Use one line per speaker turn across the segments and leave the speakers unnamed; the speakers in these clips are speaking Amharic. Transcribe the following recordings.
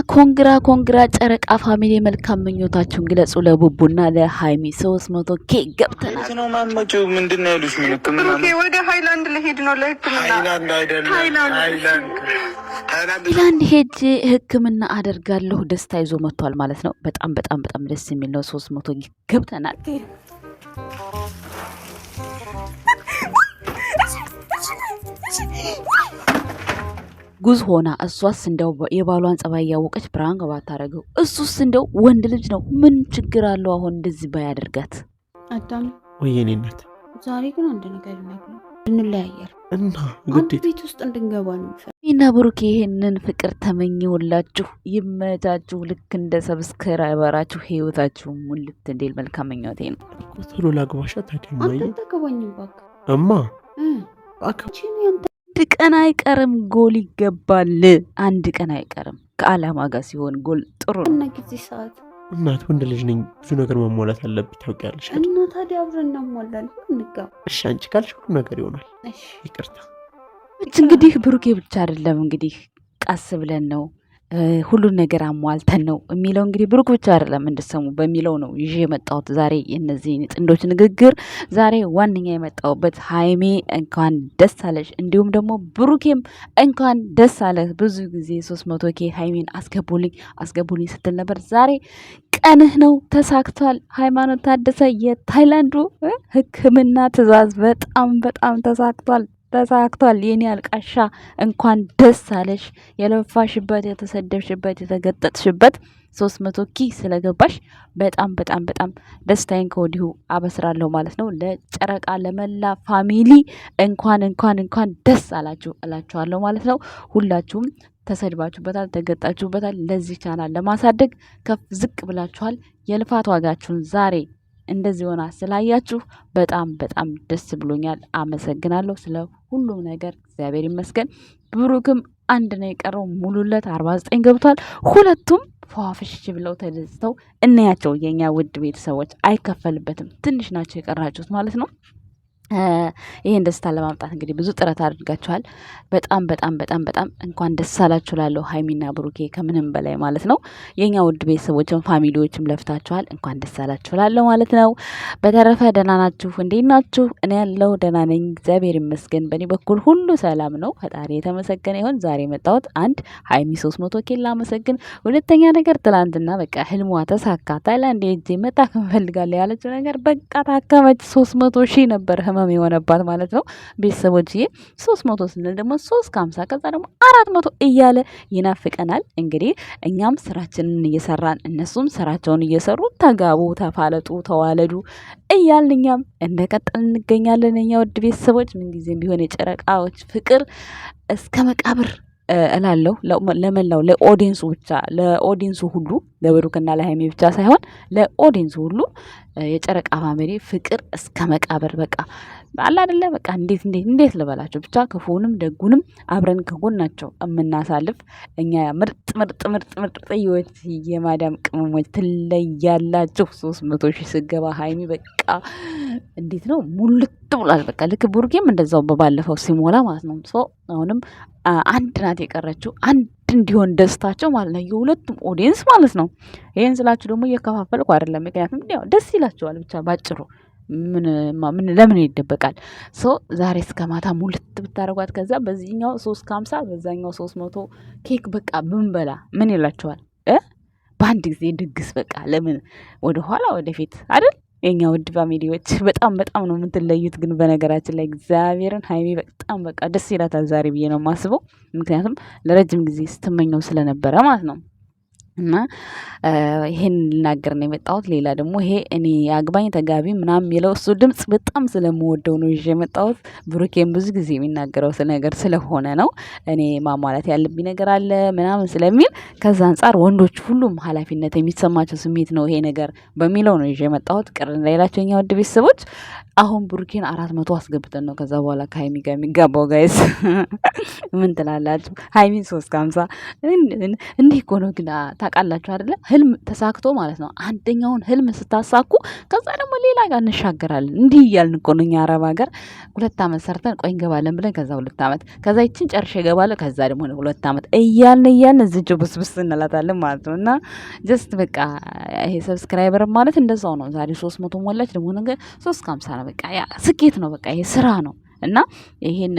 ኮንግራ ጨረቃ ፋሚሊ መልካም ምኞታችሁን ግለጹ ለቡቡና ለሃይሚ 300 ኬክ ገብተናል
ነው ማመጩ ምንድነው ያሉሽ ምን ህክምና ወደ ሃይላንድ ለሄድ ነው ለህክምና
ሃይላንድ ሄጄ ህክምና አደርጋለሁ ደስታ ይዞ መጥቷል ማለት ነው በጣም ደስ የሚል ነው 300 ኬክ ገብተናል ጉዝ ሆና እሷስ እንደው የባሏን ጸባይ ያወቀች ፕራንክ ባታረገው እሱስ እንደው ወንድ ልጅ ነው ምን ችግር አለው አሁን እንደዚህ ባያደርጋት
አዳም
ወይኔነት
ዛሬ ግን አንድ ነገር ነው እንለያያለን
እና እንግዲህ
ቤት ውስጥ እንድንገባ ነው
እና ብሩክ ይሄንን ፍቅር ተመኘውላችሁ ይመታችሁ ልክ እንደ ሰብስክራይበራችሁ ህይወታችሁ ሙልት እንዴል መልካም ምኞቴ ነው
ቶሎ ላግባሻ ታዲያ
አንተ ተገባኝ ባክ
እማ
አካቺን ያንተ
አንድ ቀን አይቀርም ጎል ይገባል አንድ ቀን አይቀርም ከአላማ ጋር ሲሆን ጎል ጥሩ ነው
እና ጊዜ ሰዓት
እናት ወንድ ልጅ ነኝ ብዙ ነገር መሟላት አለብኝ ታውቂያለሽ
እና ታዲያ አብረን እናሟላለን እንጋባ
እሺ አንቺ ካልሽ ሁሉ ነገር ይሆናል
እሺ
ይቅርታ
እንግዲህ ብሩኬ ብቻ አይደለም እንግዲህ ቀስ ብለን ነው ሁሉን ነገር አሟልተን ነው የሚለው እንግዲህ ብሩክ ብቻ አይደለም እንድሰሙ በሚለው ነው ይዤ የመጣሁት ዛሬ የነዚህ ጥንዶች ንግግር ዛሬ ዋንኛ የመጣሁበት ሃይሜ እንኳን ደስ አለሽ እንዲሁም ደግሞ ብሩኬም እንኳን ደስ አለ ብዙ ጊዜ 300 ኬ ሃይሜን አስገቡልኝ ስትል ነበር ዛሬ ቀንህ ነው ተሳክቷል ሃይማኖት ታደሰ የታይላንዱ ህክምና ትዕዛዝ በጣም ተሳክቷል የኔ አልቃሻ እንኳን ደስ አለሽ የለፋሽበት የተሰደብሽበት የተገጠጥሽበት 300 ኪ ስለገባሽ በጣም ደስታዬን ከወዲሁ አበስራለሁ ማለት ነው ለጨረቃ ለመላ ፋሚሊ እንኳን ደስ አላችሁ እላችኋለሁ ማለት ነው ሁላችሁም ተሰድባችሁበታል ተገጣችሁበታል ለዚህ ቻናል ለማሳደግ ከፍ ዝቅ ብላችኋል የልፋት ዋጋችሁን ዛሬ እንደዚህ ሆና ስላያችሁ በጣም ደስ ብሎኛል አመሰግናለሁ ስለ ሁሉም ነገር እግዚአብሔር ይመስገን ብሩክም አንድ ነው የቀረው ሙሉለት 49 ገብቷል ሁለቱም ፏፍሽ ብለው ተደስተው እናያቸው የኛ ውድ ቤተሰቦች አይከፈልበትም ትንሽ ናቸው የቀራችሁት ማለት ነው ይሄን ደስታ ለማምጣት እንግዲህ ብዙ ጥረት አድርጋችኋል በጣም እንኳን ደስ አላችሁ ላለው ሃይሚና ብሩኬ ከምንም በላይ ማለት ነው የኛ ውድ ቤተሰቦችም ፋሚሊዎችም ለፍታችኋል እንኳን ደስ አላችሁ ላለው ማለት ነው በተረፈ ደህና ናችሁ እንዴት ናችሁ እኔ ያለው ደህና ነኝ እግዚአብሔር ይመስገን በእኔ በኩል ሁሉ ሰላም ነው ፈጣሪ የተመሰገነ ይሁን ዛሬ መጣሁት አንድ ሃይሚ 300 ኬ ላመሰግን ሁለተኛ ነገር ትላንትና በቃ ህልሟ ተሳካ ታይላንድ ሄጄ መጣ ከፈልጋለሁ ያለችው ነገር በቃ ታከመች 300 ሺህ ነበር ህመም የሆነባት ማለት ነው ቤተሰቦችዬ 300 ስንል ደግሞ 350 ከዛ ደግሞ 400 እያለ ይናፍቀናል እንግዲህ እኛም ስራችንን እየሰራን እነሱም ስራቸውን እየሰሩ ተጋቡ ተፋለጡ ተዋለዱ እያልን እኛም እንደቀጠል እንገኛለን እኛ ውድ ቤተሰቦች ምን ጊዜም ቢሆን የጨረቃዎች ፍቅር እስከ መቃብር እላለሁ ለመላው ለኦዲየንሱ ብቻ ለኦዲየንሱ ሁሉ ለብሩክና ለሃይሜ ብቻ ሳይሆን ለኦዲየንሱ ሁሉ የጨረቃ ፋሚሊ ፍቅር እስከ መቃብር በቃ አላ አይደለ በቃ እንዴት ልበላችሁ ብቻ ክፉንም ደጉንም አብረን ከጎናቸው የምናሳልፍ እኛ ምርጥ ጥዮች የማዳም ቅመሞች ትለያላችሁ 300 ሺህ ስገባ ሃይሚ በቃ እንዴት ነው ሙልት ብሏል በቃ ልክ ብሩኬም እንደዛው በባለፈው ሲሞላ ማለት ነው ሶ አሁንም አንድ ናት የቀረችው አንድ እንዲሆን ደስታቸው ማለት ነው የሁለቱም ኦዲየንስ ማለት ነው ይሄን ስላችሁ ደግሞ እየከፋፈልኩ አይደለም ምክንያቱም ደስ ይላችኋል ብቻ ባጭሩ ምን ለምን ይደበቃል ሶ ዛሬ እስከ ማታ ሙልት ብታረጓት ከዛ በዚህኛው 350 በዛኛው 300 ኬክ በቃ ብንበላ ምን ይላችኋል በአንድ ጊዜ ድግስ በቃ ለምን ወደ ኋላ ወደፊት አይደል የኛ ውድ ፋሚሊዎች በጣም ነው የምትለዩት ግን በነገራችን ላይ እግዚአብሔርን ሃይሚ በጣም በቃ ደስ ይላታል ዛሬ ብዬ ነው የማስበው ምክንያቱም ለረጅም ጊዜ ስትመኘው ስለነበረ ማለት ነው እና ይሄን ልናገር ነው የመጣሁት ሌላ ደግሞ ይሄ እኔ አግባኝ ተጋቢ ምናምን የሚለው እሱ ድምጽ በጣም ስለምወደው ነው ይዤ የመጣሁት ብሩኬን ብዙ ጊዜ የሚናገረው ነገር ስለሆነ ነው እኔ ማሟላት ያለብኝ ነገር አለ ምናምን ስለሚል ከዛ አንፃር ወንዶች ሁሉም ኃላፊነት የሚሰማቸው ስሜት ነው ይሄ ነገር በሚለው ነው ይዤ የመጣሁት ቅር እንዳይላችሁ የኛ ውድ ቤተሰቦች አሁን ብሩኬን 400 አስገብተን ነው ከዛ በኋላ ከሃይሚ ጋር የሚጋባው ጋይስ ምን ትላላችሁ ሃይሚን 350 እንዲህ እኮ ነው ግን ታውቃላችሁ አይደለ? ህልም ተሳክቶ ማለት ነው። አንደኛውን ህልም ስታሳኩ ከዛ ደግሞ ሌላ ጋር እንሻገራለን። እንዲህ እያልን እኮ ነው እኛ አረብ ሀገር 2 ዓመት ሰርተን ቆይ እንገባለን ብለን ከዛ 2 ዓመት ከዛ ይችን ጨርሼ እገባለሁ ከዛ ደግሞ 2 ዓመት እያልን እዚህ ብስብስ እንላታለን ማለት ነው። እና ጀስት በቃ ይሄ ሰብስክራይበር ማለት እንደዛው ነው። ዛሬ 300 ሞላች ደግሞ ነገ 350 ነው። በቃ ያ ስኬት ነው። በቃ ይሄ ስራ ነው። እና ይሄን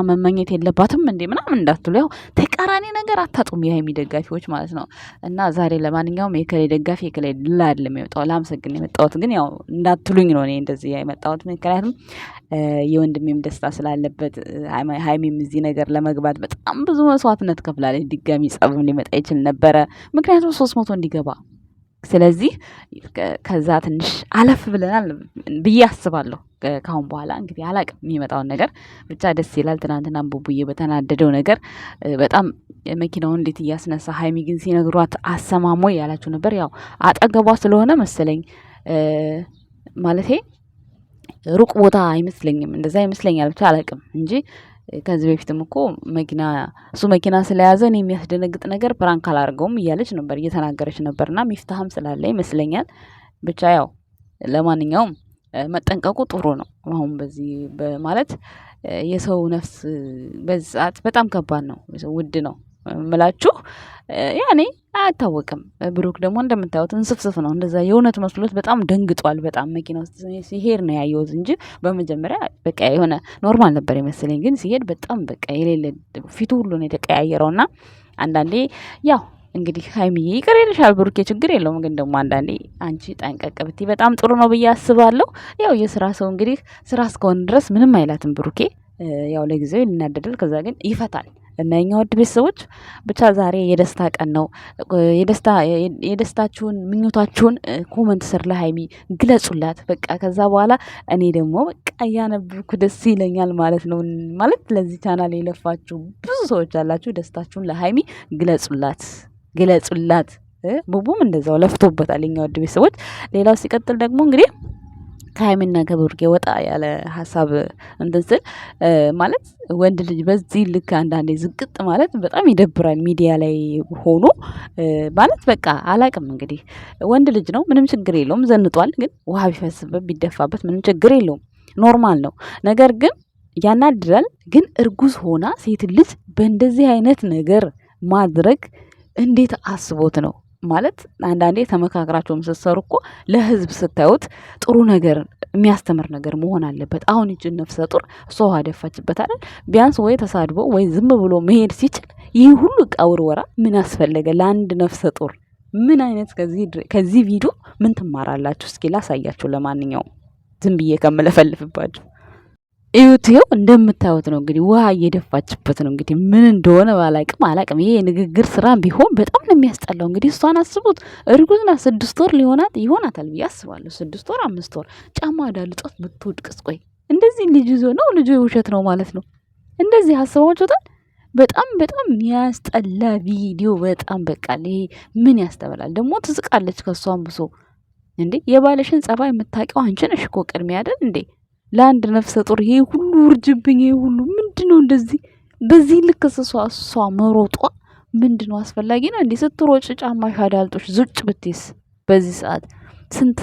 መመኘት የለባትም እንዴ ምናምን እንዳትሉ፣ ያው ተቃራኒ ነገር አታጡም የሀይሚ ደጋፊዎች ማለት ነው። እና ዛሬ ለማንኛውም የከሌ ደጋፊ የከሌ ድል አይደለም የመጣው ላመሰግን የመጣሁት ግን ያው እንዳትሉኝ ነው እኔ እንደዚህ የመጣሁት። ምክንያቱም የወንድሜም ደስታ ስላለበት ሀይሚም እዚህ ነገር ለመግባት በጣም ብዙ መስዋዕትነት ከፍላለች። ድጋሚ ጸብም ሊመጣ ይችል ነበረ ምክንያቱም 300 እንዲገባ። ስለዚህ ከዛ ትንሽ አለፍ ብለናል ብዬ አስባለሁ። ካሁን በኋላ እንግዲህ አላቅም የሚመጣውን ነገር ብቻ ደስ ይላል። ትናንትና ቡቡዬ በተናደደው ነገር በጣም መኪናውን እንዴት እያስነሳ ሀይሚ ግን ሲነግሯት አሰማሞ ያላችሁ ነበር። ያው አጠገቧ ስለሆነ መሰለኝ ማለቴ ሩቅ ቦታ አይመስለኝም፣ እንደዛ ይመስለኛል ብቻ አላቅም እንጂ ከዚህ በፊትም እኮ እሱ መኪና ስለያዘ እኔ የሚያስደነግጥ ነገር ፕራንክ አላርገውም እያለች ነበር እየተናገረች ነበርና ሚፍታህም ስላለ ይመስለኛል። ብቻ ያው ለማንኛውም መጠንቀቁ ጥሩ ነው። አሁን በዚህ ማለት የሰው ነፍስ በዚህ ሰዓት በጣም ከባድ ነው፣ ውድ ነው ምላችሁ ያኔ አይታወቅም። ብሩክ ደግሞ እንደምታዩት እንስፍስፍ ነው። እንደዛ የእውነት መስሎት በጣም ደንግጧል። በጣም መኪና ውስጥ ሲሄድ ነው ያየሁት እንጂ በመጀመሪያ በቃ የሆነ ኖርማል ነበር የመሰለኝ። ግን ሲሄድ በጣም በቃ የሌለ ፊቱ ሁሉ ነው የተቀያየረውና አንዳንዴ ያው እንግዲህ ሀይሚዬ ይቅር ይልሻል ብሩኬ ችግር የለውም። ግን ደግሞ አንዳንዴ አንቺ ጠንቀቅ ብትይ በጣም ጥሩ ነው ብዬ አስባለሁ። ያው የስራ ሰው እንግዲህ ስራ እስከሆነ ድረስ ምንም አይላትም ብሩኬ። ያው ለጊዜው ይናደዳል፣ ከዛ ግን ይፈታል። እና የኛ ውድ ቤተሰቦች ብቻ ዛሬ የደስታ ቀን ነው። የደስታችሁን ምኞታችሁን ኮመንት ስር ለሀይሚ ግለጹላት። በቃ ከዛ በኋላ እኔ ደግሞ በቃ እያነበብኩ ደስ ይለኛል ማለት ነው። ማለት ለዚህ ቻናል የለፋችሁ ብዙ ሰዎች አላችሁ። ደስታችሁን ለሀይሚ ግለጹላት። ቡቡም እንደዛው ለፍቶበታል የኛ ውድ ቤተሰቦች። ሌላው ሲቀጥል ደግሞ እንግዲህ ከሀይሚና ከብሩኬ ወጣ ያለ ሀሳብ እንትን ስል ማለት ወንድ ልጅ በዚህ ልክ አንዳንዴ ዝቅጥ ማለት በጣም ይደብራል። ሚዲያ ላይ ሆኖ ማለት በቃ አላቅም እንግዲህ ወንድ ልጅ ነው፣ ምንም ችግር የለውም። ዘንጧል፣ ግን ውሃ ቢፈስበት ቢደፋበት ምንም ችግር የለውም፣ ኖርማል ነው። ነገር ግን ያናድራል። ግን እርጉዝ ሆና ሴት ልጅ በእንደዚህ አይነት ነገር ማድረግ እንዴት አስቦት ነው? ማለት አንዳንዴ ተመካክራቸውም ስትሰሩ እኮ ለህዝብ ስታዩት ጥሩ ነገር የሚያስተምር ነገር መሆን አለበት። አሁን ይችን ነፍሰ ጡር እሷ ውሃ ደፋችበት አይደል? ቢያንስ ወይ ተሳድቦ ወይ ዝም ብሎ መሄድ ሲችል ይህ ሁሉ ቀውርወራ ምን አስፈለገ? ለአንድ ነፍሰ ጡር ምን አይነት ከዚህ ቪዲዮ ምን ትማራላችሁ? እስኪ ላሳያችሁ። ለማንኛውም ዝም ብዬ ከምለፈልፍባችሁ እዩት። ይኸው እንደምታዩት ነው እንግዲህ ውሃ እየደፋችበት ነው። እንግዲህ ምን እንደሆነ አላቅም። ይሄ የንግግር ስራ ቢሆን በጣም ነው የሚያስጠላው። እንግዲህ እሷን አስቡት፣ እርጉዝ ናት፣ 6 ወር ይሆናታል ብዬ አስባለሁ። 6 ወር 5 ወር ጫማ ዳልጦት ብትወድቅስ? ቆይ እንደዚህ ልጅ ይዞ ነው ልጁ የውሸት ነው ማለት ነው። እንደዚህ አስባችሁታል? በጣም የሚያስጠላ ቪዲዮ በጣም በቃ ይሄ ምን ያስተበላል። ደግሞ ትስቃለች ከሷም ብሶ። እንዴ የባለሽን ጸባይ የምታውቂው አንቺ ነሽ እኮ ቅድሚያ አይደል እንዴ? ለአንድ ነፍሰ ጡር ይሄ ሁሉ ውርጅብኝ፣ ይሄ ሁሉ ምንድነው? እንደዚህ በዚህ ልክ እሷ መሮጧ ምንድነው? አስፈላጊ ነው እንዴ? ስትሮጭ ጫማሽ አዳልጦሽ ዙጭ ብትይስ? በዚህ ሰዓት ስንት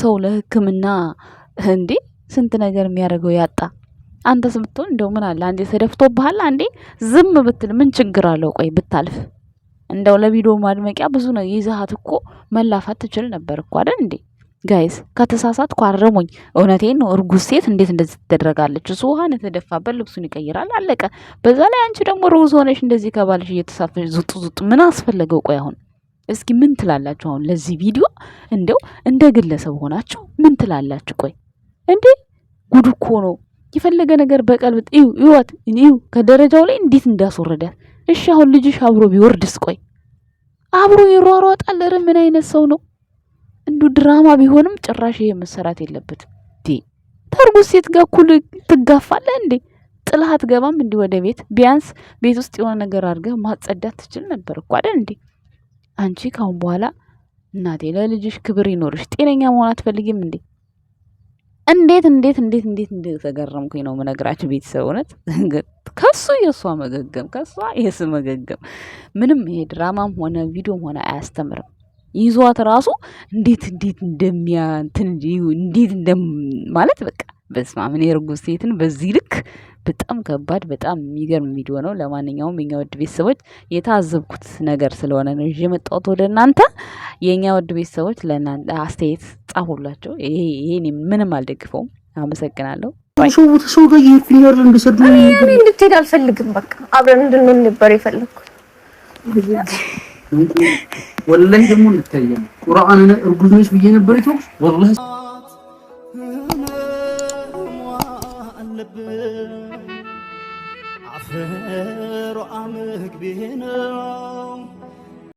ሰው ለሕክምና እንዴ ስንት ነገር የሚያደርገው ያጣ። አንተስ ብትሆን እንደው ምን አለ አንዴ ተደፍቶብሃል፣ አንዴ ዝም ብትል ምን ችግር አለው? ቆይ ብታልፍ እንደው ለቪዲዮ ማድመቂያ ብዙ ነው ይዛሃት እኮ መላፋት ትችል ነበር እኮ አይደል እንዴ? ጋይስ ከተሳሳትኩ አረሙኝ። እውነቴን ነው። እርጉዝ ሴት እንዴት እንደዚህ ትደረጋለች? እሱ ውሃን የተደፋበት ልብሱን ይቀይራል፣ አለቀ። በዛ ላይ አንቺ ደግሞ ሩዝ ሆነሽ እንደዚህ ከባልሽ እየተሳፈሽ ዙጡ ምን አስፈለገው? ቆይ አሁን እስኪ ምን ትላላችሁ? አሁን ለዚህ ቪዲዮ እንደው እንደ ግለሰብ ሆናችሁ ምን ትላላችሁ? ቆይ እንዴ ጉድ እኮ ነው። የፈለገ ነገር በቀልብ ይወት ከደረጃው ላይ እንዴት እንዳስወረዳት። እሺ አሁን ልጅሽ አብሮ ቢወርድስ? ቆይ አብሮ ይሯሯጣል። ኧረ ምን አይነት ሰው ነው? እንዱ ድራማ ቢሆንም ጭራሽ ይሄ መሰራት የለበትም። ተርጉዝ ሴት ጋር እኩል ትጋፋለህ እንዴ? ጥላት ገባም እንዲ ወደ ቤት ቢያንስ ቤት ውስጥ የሆነ ነገር አድርገህ ማጸዳት ትችል ነበር እኮ አይደል እንዴ? አንቺ ካሁን በኋላ እናቴ ለልጅሽ ክብር ይኖርሽ። ጤነኛ መሆን አትፈልጊም እንዴ? እንዴት እንደተገረምኩኝ ነው የምነግራችሁ ቤተሰብ። እውነት ከሱ የሷ መገገም ከሷ የስ መገገም ምንም ይሄ ድራማም ሆነ ቪዲዮም ሆነ አያስተምርም። ይዟት ራሱ እንዴት ማለት በቃ በስመ አብ እኔ እርጉዝ ሴትን በዚህ ልክ በጣም ከባድ በጣም የሚገርም ቪዲዮ ነው። ለማንኛውም የኛ ውድ ቤተሰቦች የታዘብኩት ነገር ስለሆነ ነው ይዤ መጣሁት ወደ እናንተ። የኛ ውድ ቤተሰቦች ለእናንተ አስተያየት ጻፉላቸው። ይሄ ምንም አልደግፈውም። አመሰግናለሁ።
ሰው ጋር ይፍኛል እንደሰዱ
እኔ እንድትሄድ አልፈልግም። በቃ አብረን እንድንሆን ነበር የፈለኩት።
ወላሂ ደግሞ እንድታየኝ ቁርአን እርጉዝ ነሽ ብዬ ነበር ይተውሽ ወላሂ አፈር አመግቤ ነው